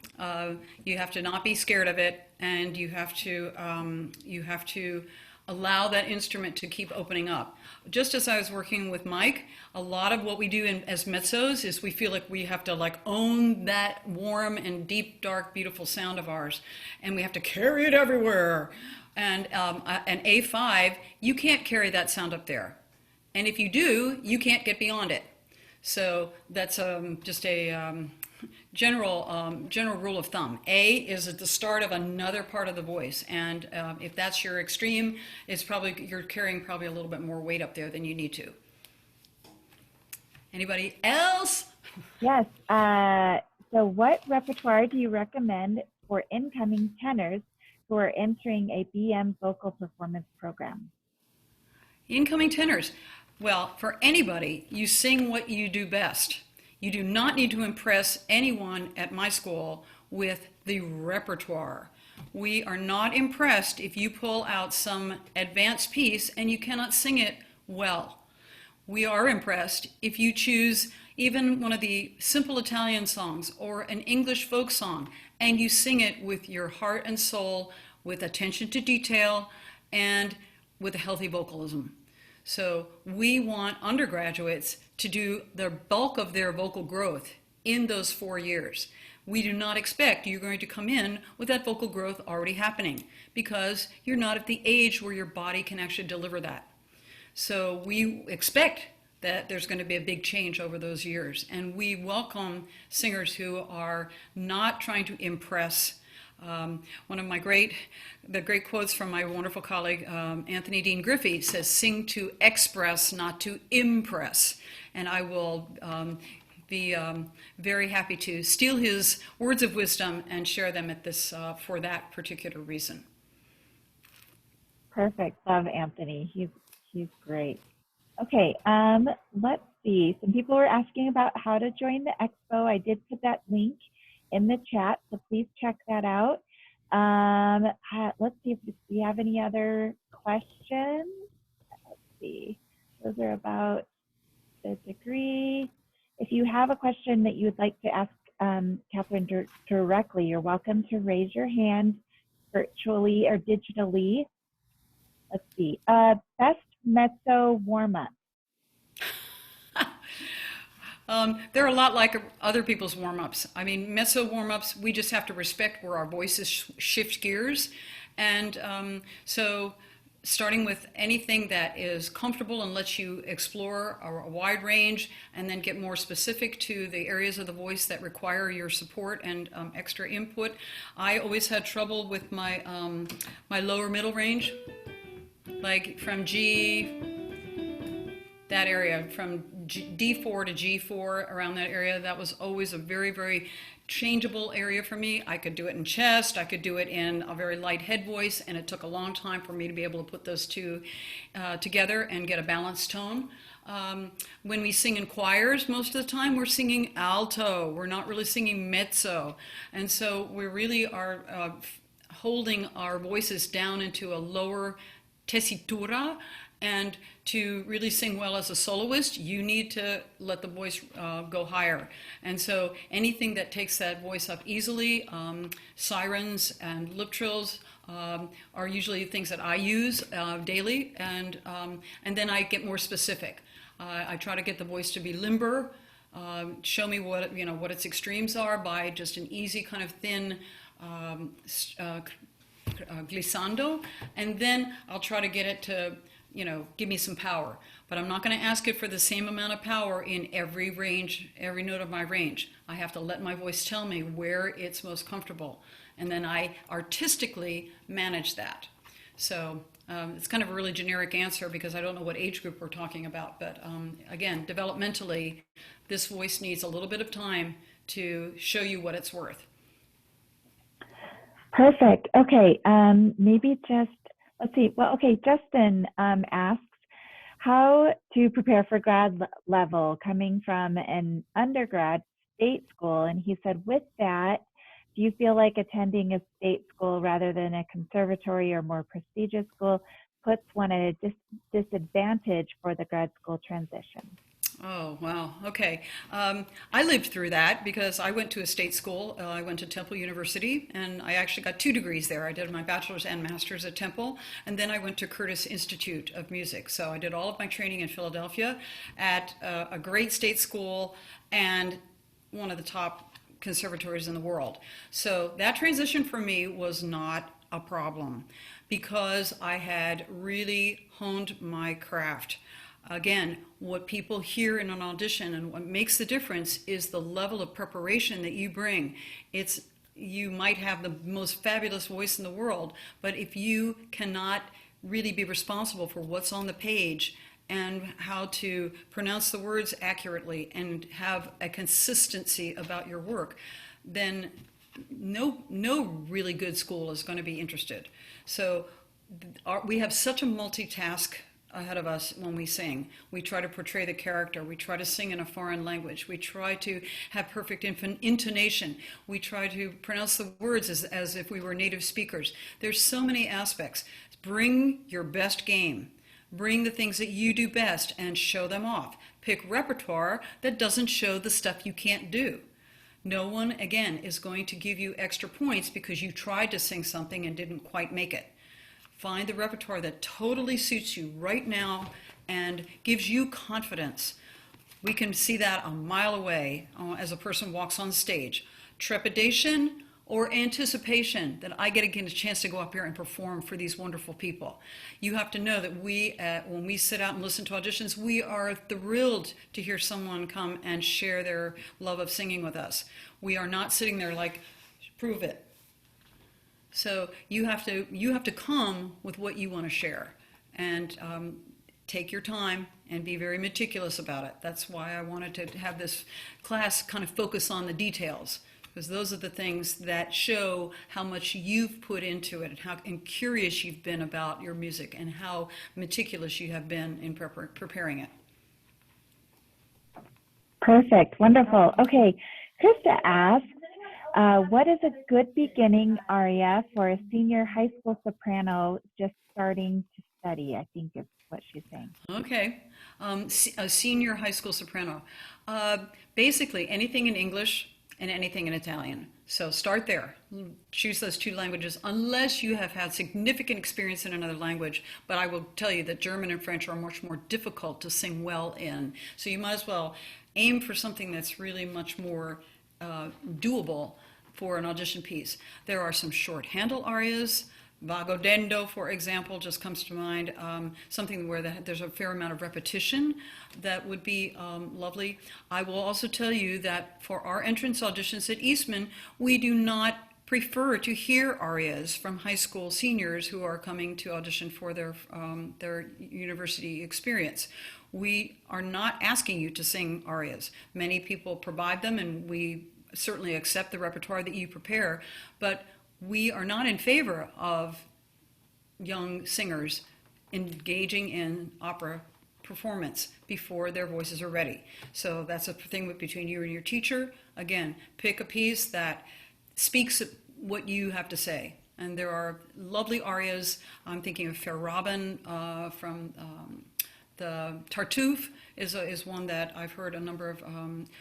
You have to not be scared of it, and you have to allow that instrument to keep opening up. Just as I was working with Mike, a lot of what we do as mezzos is we feel like we have to own that warm and deep, dark, beautiful sound of ours, and we have to carry it everywhere. And an A5, you can't carry that sound up there. And if you do, you can't get beyond it. So that's just a general rule of thumb. A is at the start of another part of the voice. And if that's your extreme, it's probably, you're carrying probably a little bit more weight up there than you need to. Anybody else? Yes. So what repertoire do you recommend for incoming tenors who are entering a BM vocal performance program? Incoming tenors. Well, for anybody, you sing what you do best. You do not need to impress anyone at my school with the repertoire. We are not impressed if you pull out some advanced piece and you cannot sing it well. We are impressed if you choose even one of the simple Italian songs or an English folk song and you sing it with your heart and soul, with attention to detail, and with a healthy vocalism. So we want undergraduates to do the bulk of their vocal growth in those 4 years. We do not expect you're going to come in with that vocal growth already happening because you're not at the age where your body can actually deliver that. So we expect that there's going to be a big change over those years. And we welcome singers who are not trying to impress. One of my great quotes from my wonderful colleague, Anthony Dean Griffey, says, "Sing to express, not to impress." And I will be very happy to steal his words of wisdom and share them at this for that particular reason. Perfect. Love Anthony. He's great. Okay, let's see. Some people were asking about how to join the expo. I did put that link in the chat, so please check that out. Let's see if we have any other questions. Let's see. Those are about the degree. If you have a question that you would like to ask Katherine directly, you're welcome to raise your hand virtually or digitally. Let's see. Best mezzo warm-up. They're a lot like other people's warm-ups. I mean, mezzo warm-ups, we just have to respect where our voices shift gears. And so starting with anything that is comfortable and lets you explore a wide range, and then get more specific to the areas of the voice that require your support and extra input. I always had trouble with my, my lower middle range, like from G, that area, from D4 to G4, around that area. That was always a very, very changeable area for me. I could do it in chest, I could do it in a very light head voice, and it took a long time for me to be able to put those two together and get a balanced tone. When we sing in choirs, most of the time we're singing alto, we're not really singing mezzo. And so we really are holding our voices down into a lower tessitura. And to really sing well as a soloist, you need to let the voice go higher. And so anything that takes that voice up easily, sirens and lip trills are usually things that I use daily. And then I get more specific. I try to get the voice to be limber, show me what, what its extremes are by just an easy kind of thin glissando. And then I'll try to get it to give me some power. But I'm not going to ask it for the same amount of power in every range, every note of my range. I have to let my voice tell me where it's most comfortable. And then I artistically manage that. So it's kind of a really generic answer because I don't know what age group we're talking about. But again, developmentally, this voice needs a little bit of time to show you what it's worth. Perfect. Okay, maybe just, let's see. Well, okay, Justin asks how to prepare for grad level coming from an undergrad state school. And he said, with that, do you feel like attending a state school rather than a conservatory or more prestigious school puts one at a disadvantage for the grad school transition? Oh, wow. Okay. I lived through that because I went to a state school. I went to Temple University, and I actually got 2 degrees there. I did my bachelor's and master's at Temple, and then I went to Curtis Institute of Music. So I did all of my training in Philadelphia at a great state school and one of the top conservatories in the world. So that transition for me was not a problem because I had really honed my craft. Again, what people hear in an audition and what makes the difference is the level of preparation that you bring. You might have the most fabulous voice in the world, but if you cannot really be responsible for what's on the page and how to pronounce the words accurately and have a consistency about your work, then no really good school is going to be interested. So we have such a multitask ahead of us when we sing. We try to portray the character. We try to sing in a foreign language. We try to have perfect intonation. We try to pronounce the words as if we were native speakers. There's so many aspects. Bring your best game. Bring the things that you do best and show them off. Pick repertoire that doesn't show the stuff you can't do. No one, again, is going to give you extra points because you tried to sing something and didn't quite make it. Find the repertoire that totally suits you right now and gives you confidence. We can see that a mile away as a person walks on stage. Trepidation or anticipation that I get a chance to go up here and perform for these wonderful people. You have to know that when we sit out and listen to auditions, we are thrilled to hear someone come and share their love of singing with us. We are not sitting there like, prove it. So you have to come with what you want to share, and take your time and be very meticulous about it. That's why I wanted to have this class kind of focus on the details, because those are the things that show how much you've put into it and how curious you've been about your music and how meticulous you have been in preparing it. Perfect. Wonderful. Okay. Krista asks, what is a good beginning aria for a senior high school soprano just starting to study? I think is what she's saying. Okay. A senior high school soprano. Basically, anything in English and anything in Italian. So start there. Choose those two languages unless you have had significant experience in another language. But I will tell you that German and French are much more difficult to sing well in. So you might as well aim for something that's really much more doable for an audition piece. There are some short handle arias. Vago Dendo, for example, just comes to mind. Something where there's a fair amount of repetition that would be lovely. I will also tell you that for our entrance auditions at Eastman, we do not prefer to hear arias from high school seniors who are coming to audition for their university experience. We are not asking you to sing arias. Many people provide them, and we certainly accept the repertoire that you prepare, but we are not in favor of young singers engaging in opera performance before their voices are ready. So that's a thing between you and your teacher. Again, pick a piece that speaks what you have to say. And there are lovely arias. I'm thinking of Fair Robin from the Tartuffe is one that I've heard a number of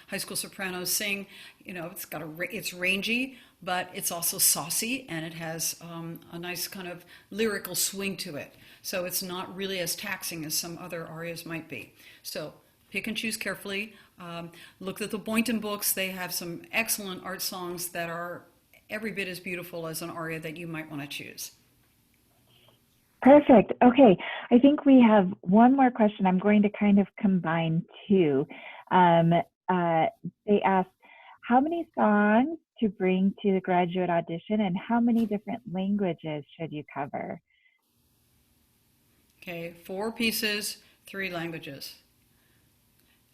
high school sopranos sing. You know, it's rangy, but it's also saucy, and it has a nice kind of lyrical swing to it. So it's not really as taxing as some other arias might be. So pick and choose carefully. Look at the Boynton books. They have some excellent art songs that are every bit as beautiful as an aria that you might want to choose. Perfect. Okay. I think we have one more question. I'm going to kind of combine two. They asked, how many songs to bring to the graduate audition, and how many different languages should you cover? Okay, 4 pieces, 3 languages.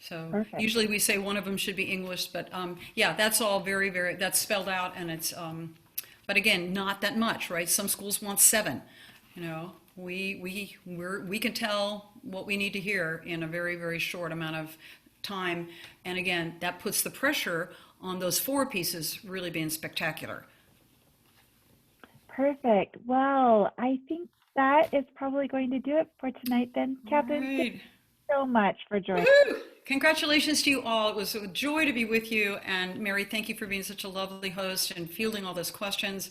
So Perfect. Usually we say one of them should be English, but yeah, that's all very, that's spelled out, and it's, but again, not that much, right? Some schools want 7. You know, we can tell what we need to hear in a very, very short amount of time. And again, that puts the pressure on those 4 pieces really being spectacular. Perfect. Well, I think that is probably going to do it for tonight then. Katherine, Right. thank you so much for joining. Woo! Congratulations to you all. It was a joy to be with you. And Mary, thank you for being such a lovely host and fielding all those questions.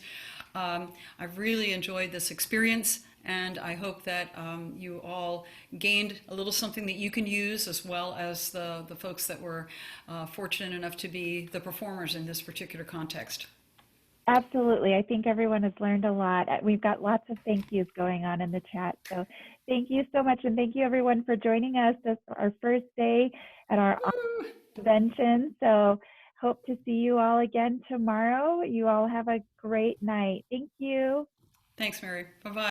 I've really enjoyed this experience, and I hope that you all gained a little something that you can use, as well as the folks that were fortunate enough to be the performers in this particular context. Absolutely. I think everyone has learned a lot. We've got lots of thank yous going on in the chat. So thank you so much. And thank you everyone for joining us. This is our first day at our convention. So hope to see you all again tomorrow. You all have a great night. Thank you. Thanks, Mary. Bye-bye.